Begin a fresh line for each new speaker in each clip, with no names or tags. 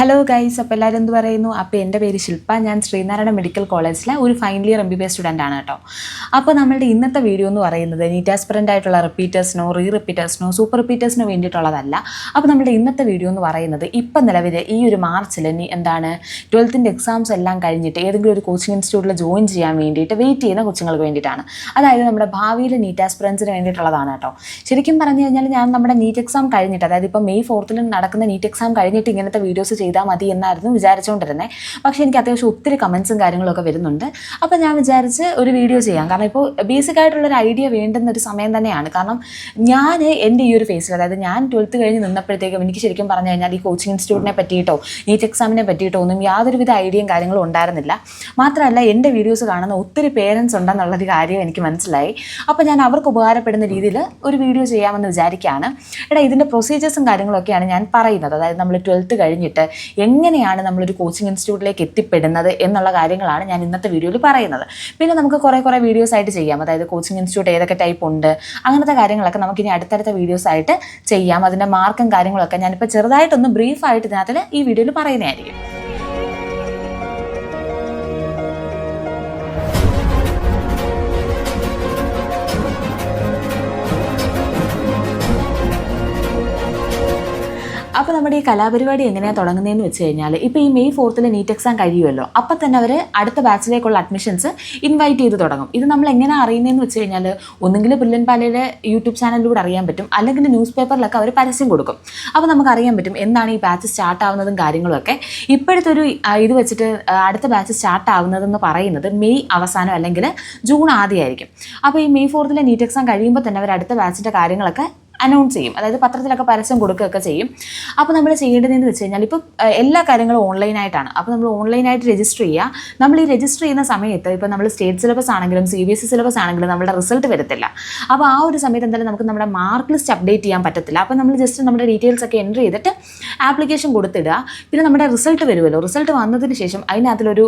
Hello guys, അപ്പോൾ എല്ലാവരും എന്ത് പറയുന്നു? അപ്പോൾ എൻ്റെ പേര് ശില്പ. ഞാൻ ശ്രീനാരായണ മെഡിക്കൽ കോളേജിലെ ഒരു ഫൈനൽ ഇയർ MBBS സ്റ്റുഡൻ്റ് ആണ് കേട്ടോ. അപ്പോൾ നമ്മളുടെ ഇന്നത്തെ വീഡിയോ എന്ന് പറയുന്നത് നീറ്റ് ആസ്പിറൻ്റ് ആയിട്ടുള്ള റിപ്പീറ്റേഴ്സിനോ റിപ്പീറ്റേഴ്സിനോ സൂപ്പർ റിപ്പീറ്റേഴ്സിനോ വേണ്ടിയിട്ടുള്ളതല്ല. അപ്പോൾ നമ്മുടെ ഇന്നത്തെ വീഡിയോ എന്ന് പറയുന്നത് ഇപ്പം നിലവിൽ ഈ ഒരു മാർച്ചിൽ 12th എക്സാംസ് എല്ലാം കഴിഞ്ഞിട്ട് ഏതെങ്കിലും ഒരു കോച്ചിങ് ഇൻസ്റ്റിറ്റ്യൂട്ടിൽ ജോയിൻ ചെയ്യാൻ വേണ്ടിയിട്ട് വെയിറ്റ് ചെയ്യുന്ന കൊച്ചുങ്ങൾക്ക് വേണ്ടിയിട്ടാണ്. അതായത് നമ്മുടെ ഭാവിയിൽ നീറ്റ് ആസ്പിറൻസിന് വേണ്ടിയിട്ടുള്ളതാണ് കേട്ടോ. ശരിക്കും പറഞ്ഞു കഴിഞ്ഞാൽ ഞാൻ നമ്മുടെ നീറ്റ് എക്സാം കഴിഞ്ഞിട്ട്, അതായത് ഇപ്പോൾ May 4th നടക്കുന്ന നീറ്റ് എക്സാം കഴിഞ്ഞിട്ട് ഇങ്ങനത്തെ വീഡിയോസ് ചെയ്താൽ മതി എന്നായിരുന്നു വിചാരിച്ചുകൊണ്ടിരുന്നത്. പക്ഷേ എനിക്ക് അത്യാവശ്യം ഒത്തിരി കമൻസും കാര്യങ്ങളൊക്കെ വരുന്നുണ്ട്. അപ്പോൾ ഞാൻ വിചാരിച്ച് ഒരു വീഡിയോ ചെയ്യാം. കാരണം ഇപ്പോൾ ബേസിക് ആയിട്ടുള്ളൊരു ഐഡിയ വേണ്ടുന്ന ഒരു സമയം തന്നെയാണ്. കാരണം ഞാൻ എൻ്റെ ഈ ഒരു ഫേസിൽ, അതായത് ഞാൻ 12th കഴിഞ്ഞ് നിന്നപ്പോഴത്തേക്കും എനിക്ക് ശരിക്കും പറഞ്ഞു കഴിഞ്ഞാൽ ഈ കോച്ചിങ് ഇൻസ്റ്റിറ്റ്യൂട്ടിനെ പറ്റിയിട്ടോ നീറ്റ് എക്സാമിനെ പറ്റിയിട്ടോ ഒന്നും യാതൊരുവിധ ഐഡിയയും കാര്യങ്ങളും ഉണ്ടായിരുന്നില്ല. മാത്രമല്ല എൻ്റെ വീഡിയോസ് കാണുന്ന ഒത്തിരി പേരൻസ് ഉണ്ടെന്നുള്ളൊരു കാര്യം എനിക്ക് മനസ്സിലായി. അപ്പോൾ ഞാൻ അവർക്ക് ഉപകാരപ്പെടുന്ന രീതിയിൽ ഒരു വീഡിയോ ചെയ്യാമെന്ന് വിചാരിക്കുകയാണ്. ഇതിൻ്റെ പ്രൊസീജിയേഴ്സും കാര്യങ്ങളൊക്കെയാണ് ഞാൻ പറയുന്നത്. അതായത് നമ്മൾ 12th കഴിഞ്ഞിട്ട് എങ്ങനെയാണ് നമ്മളൊരു കോച്ചിങ് ഇൻസ്റ്റിറ്റ്യൂട്ടിലേക്ക് എത്തിപ്പെടുന്നത് എന്നുള്ള കാര്യങ്ങളാണ് ഞാൻ ഇന്നത്തെ വീഡിയോയിൽ പറയുന്നത്. പിന്നെ നമുക്ക് കുറേ വീഡിയോസ് ആയിട്ട് ചെയ്യാം. അതായത് കോച്ചിങ് ഇൻസ്റ്റിറ്റ്യൂട്ട് ഏതൊക്കെ ടൈപ്പ് ഉണ്ട്, അങ്ങനത്തെ കാര്യങ്ങളൊക്കെ നമുക്കിനി അടുത്തടുത്ത വീഡിയോസ് ആയിട്ട് ചെയ്യാം. അതിൻ്റെ മാർക്കും കാര്യങ്ങളൊക്കെ ഞാനിപ്പോൾ ചെറുതായിട്ടൊന്ന് ബ്രീഫായിട്ട് ഇതിനകത്ത് ഈ വീഡിയോയിൽ പറയുന്നതായിരിക്കും. അപ്പോൾ നമ്മുടെ ഈ കലാപരിപാടി എങ്ങനെയാണ് തുടങ്ങുന്നതെന്ന് വെച്ച് കഴിഞ്ഞാൽ, ഇപ്പോൾ ഈ May 4th നീറ്റ് എക്സാം കഴിയുമല്ലോ, അപ്പം തന്നെ അവർ അടുത്ത ബാച്ചിലേക്കുള്ള അഡ്മിഷൻസ് ഇൻവൈറ്റ് ചെയ്ത് തുടങ്ങും. ഇത് നമ്മൾ എങ്ങനെ അറിയുന്നതെന്ന് വെച്ച് കഴിഞ്ഞാൽ, ഒന്നുകിൽ ബ്രില്യൻ പാലയുടെ യൂട്യൂബ് ചാനലിലൂടെ അറിയാൻ പറ്റും, അല്ലെങ്കിൽ ന്യൂസ് പേപ്പറിലൊക്കെ അവർ പരസ്യം കൊടുക്കും. അപ്പോൾ നമുക്ക് അറിയാൻ പറ്റും എന്താണ് ഈ ബാച്ച് സ്റ്റാർട്ട് ആവുന്നതും കാര്യങ്ങളൊക്കെ. ഇപ്പോഴത്തെ ഒരു ഇത് വെച്ചിട്ട് അടുത്ത ബാച്ച് സ്റ്റാർട്ട് ആവുന്നതെന്ന് പറയുന്നത് May അവസാനം അല്ലെങ്കിൽ June ആദ്യമായിരിക്കും. അപ്പോൾ ഈ May 4th നീറ്റ് എക്സാം കഴിയുമ്പോൾ തന്നെ അവർ അടുത്ത ബാച്ചിൻ്റെ കാര്യങ്ങളൊക്കെ അനൗൺസ് ചെയ്യും. അതായത് പത്രത്തിലൊക്കെ പരസ്യം കൊടുക്കുകയൊക്കെ ചെയ്യും. അപ്പോൾ നമ്മൾ ചെയ്യേണ്ടതെന്ന് വെച്ച് കഴിഞ്ഞാൽ, ഇപ്പോൾ എല്ലാ കാര്യങ്ങളും ഓൺലൈനായിട്ടാണ്. അപ്പോൾ നമ്മൾ ഓൺലൈനായിട്ട് രജിസ്റ്റർ ചെയ്യുക. നമ്മൾ ഈ രജിസ്റ്റർ ചെയ്യുന്ന സമയത്ത് ഇപ്പോൾ നമ്മൾ സ്റ്റേറ്റ് സിലബസ് ആണെങ്കിലും CBSE സിലബസ് ആണെങ്കിലും നമ്മുടെ റിസൾട്ട് വരത്തില്ല. അപ്പോൾ ആ ഒരു സമയത്ത് എന്തായാലും നമുക്ക് നമ്മുടെ മാർക്ക് ലിസ്റ്റ് അപ്ഡേറ്റ് ചെയ്യാൻ പറ്റത്തില്ല. അപ്പോൾ നമ്മൾ ജസ്റ്റ് നമ്മുടെ ഡീറ്റെയിൽസ് ഒക്കെ എൻ്റർ ചെയ്തിട്ട് ആപ്ലിക്കേഷൻ കൊടുത്തിടുക. പിന്നെ നമ്മുടെ റിസൾട്ട് വരുമല്ലോ, റിസൾട്ട് വന്നതിന് ശേഷം അതിനകത്തിലൊരു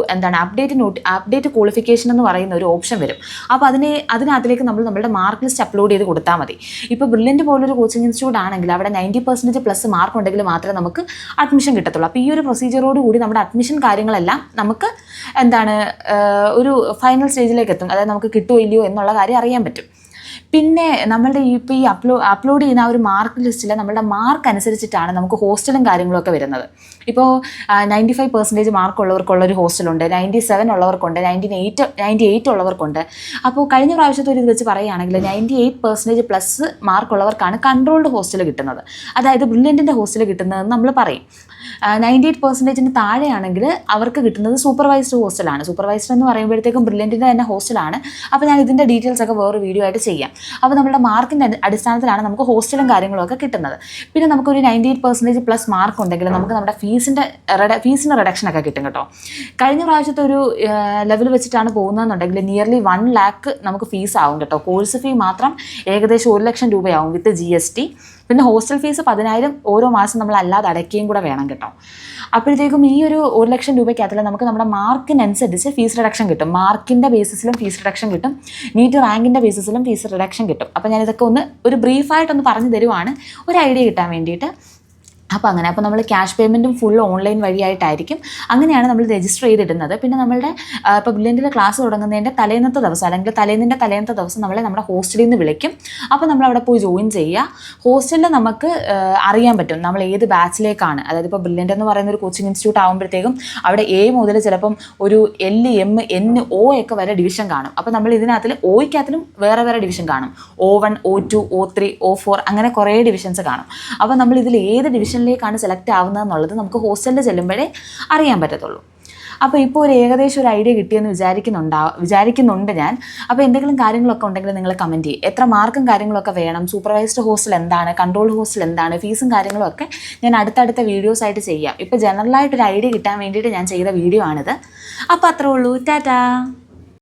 അപ്ഡേറ്റ് ക്വാളിഫിക്കേഷൻ എന്ന് പറയുന്ന ഒരു ഓപ്ഷൻ വരും. അപ്പോൾ അതിനകത്തിലേക്ക് നമ്മൾ നമ്മുടെ മാർക്ക് ലിസ്റ്റ് അപ്ലോഡ് ചെയ്ത് കൊടുത്താൽ മതി. ഇപ്പോൾ ബ്രില്യൻ്റ് ഒരു കോച്ചിങ് ഇൻസ്റ്റിറ്റ്യൂട്ട് ആണെങ്കിൽ അവിടെ 90% മാർക്ക് ഉണ്ടെങ്കിൽ മാത്രമേ നമുക്ക് അഡ്മിഷൻ കിട്ടത്തുള്ളൂ. അപ്പോൾ ഈ ഒരു പ്രൊസീജിയറോട് കൂടി നമ്മുടെ അഡ്മിഷൻ കാര്യങ്ങളെല്ലാം നമുക്ക് ഒരു ഫൈനൽ സ്റ്റേജിലേക്ക് എത്തും. അതായത് നമുക്ക് കിട്ടുമോ ഇല്ലയോ എന്നുള്ള കാര്യം അറിയാൻ പറ്റും. പിന്നെ നമ്മളുടെ ഇപ്പോൾ ഈ അപ്ലോഡ് ചെയ്യുന്ന ആ ഒരു മാർക്ക് ലിസ്റ്റിൽ നമ്മളുടെ മാർക്ക് അനുസരിച്ചിട്ടാണ് നമുക്ക് ഹോസ്റ്റലും കാര്യങ്ങളൊക്കെ വരുന്നത്. ഇപ്പോൾ 95% മാർക്ക് ഉള്ളവർക്കുള്ളൊരു ഹോസ്റ്റലുണ്ട്, 97 ഉള്ളവർക്കുണ്ട്, 98 ഉള്ളവർക്കുണ്ട്. അപ്പോൾ കഴിഞ്ഞ പ്രാവശ്യത്തെ ഒരു ഇത് വെച്ച് പറയുകയാണെങ്കിൽ 98% പ്ലസ് മാർക്കുള്ളവർക്കാണ് കൺട്രോൾഡ് ഹോസ്റ്റൽ കിട്ടുന്നത്. അതായത് ബ്രില്യൻറ്റിൻ്റെ ഹോസ്റ്റൽ കിട്ടുന്നതെന്ന് നമ്മൾ പറയും. 98% താഴെയാണെങ്കിൽ അവർക്ക് കിട്ടുന്നത് സൂപ്പർവൈസ്ഡ് ഹോസ്റ്റലാണ്. സൂപ്പർവൈസ്ഡ് എന്ന് പറയുമ്പോഴത്തേക്കും ബ്രില്യൻറ്റിൻ്റെ തന്നെ ഹോസ്റ്റലാണ്. അപ്പോൾ ഞാൻ ഇതിൻ്റെ ഡീറ്റെയിൽസ് ഒക്കെ വേറെ വീഡിയോ ആയിട്ട് ചെയ്യാം. അപ്പോൾ നമ്മുടെ മാർക്കിൻ്റെ അടിസ്ഥാനത്തിലാണ് നമുക്ക് ഹോസ്റ്റലും കാര്യങ്ങളൊക്കെ കിട്ടുന്നത്. പിന്നെ നമുക്കൊരു 98% പ്ലസ് മാർക്ക് ഉണ്ടെങ്കിൽ നമുക്ക് നമ്മുടെ ഫീസിൻ്റെ റിഡക്ഷനൊക്കെ കിട്ടും കേട്ടോ. കഴിഞ്ഞ പ്രാവശ്യത്തെ ഒരു ലെവൽ വെച്ചിട്ടാണ് പോകുന്നതെന്നുണ്ടെങ്കിൽ നിയർലി 1 lakh നമുക്ക് ഫീസ് ആവും കേട്ടോ. കോഴ്സ് ഫീ മാത്രം ഏകദേശം 1 ലക്ഷം രൂപയാവും വിത്ത് GST. പിന്നെ ഹോസ്റ്റൽ ഫീസ് 10,000 ഓരോ മാസം നമ്മൾ അല്ലാതെ അടയ്ക്കുകയും കൂടെ വേണം കേട്ടോ. അപ്പോഴത്തേക്കും ഈ ഒരു 1 ലക്ഷം രൂപയ്ക്കകത്തിൽ നമുക്ക് നമ്മുടെ മാർക്കിനനുസരിച്ച് ഫീസ് റിഡക്ഷൻ കിട്ടും. മാർക്കിൻ്റെ ബേസിസിലും ഫീസ് റിഡക്ഷൻ കിട്ടും, നീറ്റ് റാങ്കിൻ്റെ ബേസിസിലും ഫീസ് റിഡക്ഷൻ കിട്ടും. അപ്പോൾ ഞാനിതൊക്കെ ഒരു ബ്രീഫായിട്ടൊന്ന് പറഞ്ഞു തരുവാണ്, ഒരു ഐഡിയ കിട്ടാൻ വേണ്ടിയിട്ട്. അപ്പോൾ നമ്മൾ ക്യാഷ് പേയ്മെൻറ്റും ഫുൾ ഓൺലൈൻ വഴിയായിട്ടായിരിക്കും. അങ്ങനെയാണ് നമ്മൾ രജിസ്റ്റർ ചെയ്തിടുന്നത്. പിന്നെ നമ്മളുടെ ഇപ്പോൾ ബ്രില്യൻറ്റിൻ്റെ ക്ലാസ് തുടങ്ങുന്നതിൻ്റെ തലേന്നത്തെ ദിവസം അല്ലെങ്കിൽ തലേന്നത്തെ ദിവസം നമ്മളെ നമ്മുടെ ഹോസ്റ്റലിൽ നിന്ന് വിളിക്കും. അപ്പോൾ നമ്മളവിടെ പോയി ജോയിൻ ചെയ്യുക. ഹോസ്റ്റലിൽ നമുക്ക് അറിയാൻ പറ്റും നമ്മൾ ഏത് ബാച്ചിലേക്കാണ്. അതായത് ഇപ്പോൾ ബ്രില്യൻ്റ് എന്ന് പറയുന്ന ഒരു കോച്ചിങ് ഇൻസ്റ്റിറ്റ്യൂട്ട് ആകുമ്പോഴത്തേക്കും അവിടെ A മുതൽ ചിലപ്പം ഒരു L, M, N, O ഒക്കെ വരെ ഡിവിഷൻ കാണും. അപ്പോൾ നമ്മൾ ഇതിനകത്തിൽ Oയ്ക്കകത്തിലും വേറെ ഡിവിഷൻ കാണും. O1, O2, O3, O4 അങ്ങനെ കുറേ ഡിവിഷൻസ് കാണും. അപ്പോൾ നമ്മൾ ഇതിൽ ഏത് ഡിവിഷനിലേക്കാണ് സെലക്ട് ആവുന്നതെന്നുള്ളത് നമുക്ക് ഹോസ്റ്റലിൽ ചെല്ലുമ്പോഴേ അറിയാൻ പറ്റത്തുള്ളൂ. അപ്പോൾ ഇപ്പോൾ ഏകദേശം ഒരു ഐഡിയ കിട്ടിയെന്ന് വിചാരിക്കുന്നുണ്ട് ഞാൻ. അപ്പോൾ എന്തെങ്കിലും കാര്യങ്ങളൊക്കെ ഉണ്ടെങ്കിൽ നിങ്ങൾ കമൻറ്റ് ചെയ്യും. എത്ര മാർക്കും കാര്യങ്ങളൊക്കെ വേണം, സൂപ്പർവൈസ്ഡ് ഹോസ്റ്റൽ എന്താണ്, കൺട്രോൾ ഹോസ്റ്റൽ എന്താണ്, ഫീസും കാര്യങ്ങളൊക്കെ ഞാൻ അടുത്തടുത്ത വീഡിയോസ് ആയിട്ട് ചെയ്യാം. ഇപ്പോൾ ജനറലായിട്ടൊരു ഐഡിയ കിട്ടാൻ വേണ്ടിയിട്ട് ഞാൻ ചെയ്ത വീഡിയോ ആണിത്. അപ്പോൾ അത്രേ ഉള്ളൂ. ടാറ്റാ.